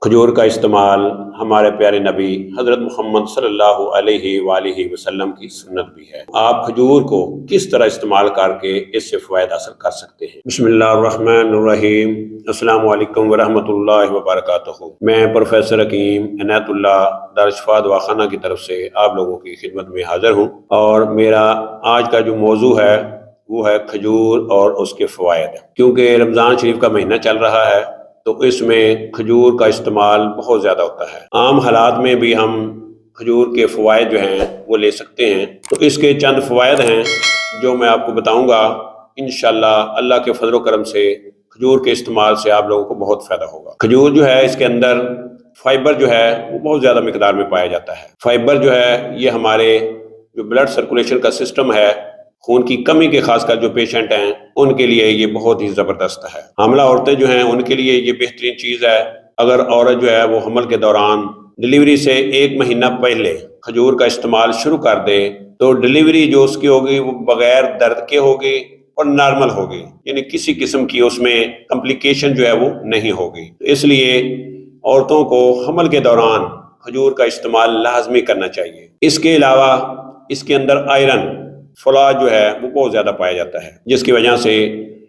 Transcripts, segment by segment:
کھجور کا استعمال ہمارے پیارے نبی حضرت محمد صلی اللہ علیہ وآلہ وسلم کی سنت بھی ہے۔ آپ کھجور کو کس طرح استعمال کر کے اس سے فوائد حاصل کر سکتے ہیں۔ بسم اللہ الرحمن الرحیم۔ السلام علیکم ورحمۃ اللہ وبرکاتہ۔ میں پروفیسر حکیم عنایت اللہ دارالشفا دواخانہ کی طرف سے آپ لوگوں کی خدمت میں حاضر ہوں، اور میرا آج کا جو موضوع ہے وہ ہے کھجور اور اس کے فوائد۔ کیونکہ رمضان شریف کا مہینہ چل رہا ہے تو اس میں کھجور کا استعمال بہت زیادہ ہوتا ہے۔ عام حالات میں بھی ہم کھجور کے فوائد جو ہیں وہ لے سکتے ہیں، تو اس کے چند فوائد ہیں جو میں آپ کو بتاؤں گا۔ انشاءاللہ اللہ کے فضل و کرم سے کھجور کے استعمال سے آپ لوگوں کو بہت فائدہ ہوگا۔ کھجور جو ہے اس کے اندر فائبر جو ہے وہ بہت زیادہ مقدار میں پایا جاتا ہے۔ فائبر جو ہے یہ ہمارے جو بلڈ سرکولیشن کا سسٹم ہے، خون کی کمی کے خاص کر جو پیشنٹ ہیں ان کے لیے یہ بہت ہی زبردست ہے۔ حاملہ عورتیں جو ہیں ان کے لیے یہ بہترین چیز ہے۔ اگر عورت جو ہے وہ حمل کے دوران ڈیلیوری سے 1 مہینہ پہلے کھجور کا استعمال شروع کر دے تو ڈیلیوری جو اس کی ہوگی وہ بغیر درد کے ہوگی اور نارمل ہوگی، یعنی کسی قسم کی اس میں کمپلیکیشن جو ہے وہ نہیں ہوگی۔ اس لیے عورتوں کو حمل کے دوران کھجور کا استعمال لازمی کرنا چاہیے۔ اس کے علاوہ اس کے اندر آئرن، فولاد جو ہے وہ بہت زیادہ پایا جاتا ہے، جس کی وجہ سے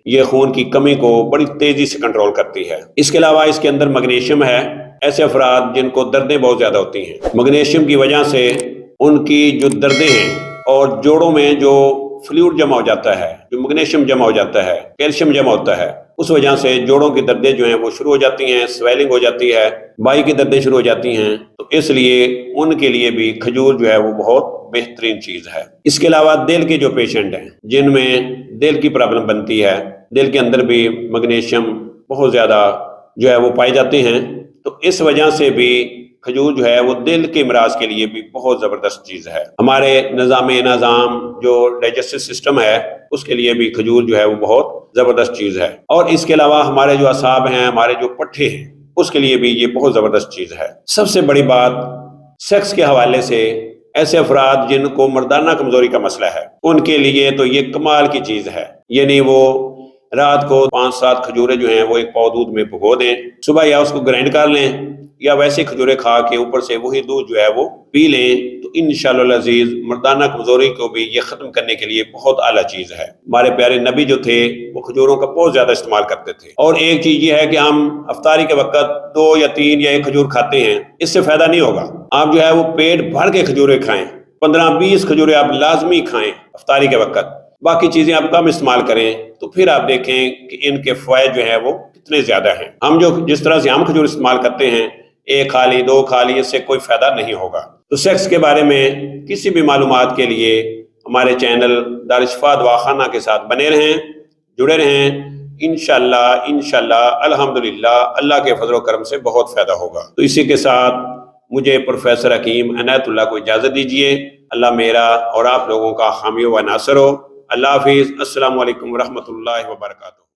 یہ خون کی کمی کو بڑی تیزی سے کنٹرول کرتی ہے۔ اس کے علاوہ اس کے اندر میگنیشیم ہے۔ ایسے افراد جن کو دردیں بہت زیادہ ہوتی ہیں، میگنیشیم کی وجہ سے ان کی جو دردیں ہیں اور جوڑوں میں جو فلوئڈ جمع ہو جاتا ہے، جو میگنیشیم جمع ہو جاتا ہے، کیلشیم جمع ہوتا ہے، اس وجہ سے جوڑوں کی دردیں جو ہیں وہ شروع ہو جاتی ہیں، سویلنگ ہو جاتی ہے، بائی کی دردیں شروع ہو جاتی ہیں۔ تو اس لیے ان کے لیے بھی کھجور جو ہے وہ بہت بہترین چیز ہے۔ اس کے علاوہ دل کے جو پیشنٹ ہیں جن میں دل کی پرابلم بنتی ہے، دل کے اندر بھی میگنیشیم بہت زیادہ جو ہے وہ پائے جاتے ہیں، تو اس وجہ سے بھی کھجور جو ہے وہ دل کے امراض کے لیے بھی بہت زبردست چیز ہے۔ ہمارے نظام جو ڈائجسٹو سسٹم ہے اس کے لیے بھی کھجور جو ہے وہ بہت زبردست چیز ہے۔ اور اس کے علاوہ ہمارے جو اعصاب ہیں، ہمارے جو پٹھے ہیں، اس کے لیے بھی یہ بہت زبردست چیز ہے۔ سب سے بڑی بات سیکس کے حوالے سے ایسے افراد جن کو مردانہ کمزوری کا مسئلہ ہے ان کے لیے تو یہ کمال کی چیز ہے۔ یعنی وہ رات کو 5-7 کھجوریں جو ہیں وہ ایک پاؤ دودھ میں بھگو دیں، صبح یا اس کو گرائنڈ کر لیں یا ویسے کھجوریں کھا کے اوپر سے وہی دودھ جو ہے وہ پی لیں، تو انشاءاللہ العزیز مردانہ کمزوری کو بھی یہ ختم کرنے کے لیے بہت اعلیٰ چیز ہے۔ ہمارے پیارے نبی جو تھے وہ کھجوروں کا بہت زیادہ استعمال کرتے تھے۔ اور ایک چیز یہ ہے کہ ہم افطاری کے وقت 2 یا 3 یا 1 کھجور کھاتے ہیں، اس سے فائدہ نہیں ہوگا۔ آپ جو ہے وہ پیٹ بھر کے کھجوریں کھائیں، 15-20 کھجوریں آپ لازمی کھائیں افطاری کے وقت، باقی چیزیں آپ کم استعمال کریں، تو پھر آپ دیکھیں کہ ان کے فوائد جو ہیں وہ کتنے زیادہ ہیں۔ ہم جس طرح سے ہم کھجور استعمال کرتے ہیں، 1 کھا لی 2 کھا لی، اس سے کوئی فائدہ نہیں ہوگا۔ تو سیکس کے بارے میں کسی بھی معلومات کے لیے ہمارے چینل دارالشفا دواخانہ کے ساتھ بنے رہیں، جڑے رہیں۔ انشاءاللہ الحمدللہ اللہ کے فضل و کرم سے بہت فائدہ ہوگا۔ تو اسی کے ساتھ مجھے پروفیسر حکیم عنایت اللہ کو اجازت دیجیے۔ اللہ میرا اور آپ لوگوں کا حامی و ناصر ہو۔ اللہ حافظ۔ السلام علیکم ورحمۃ اللہ وبرکاتہ۔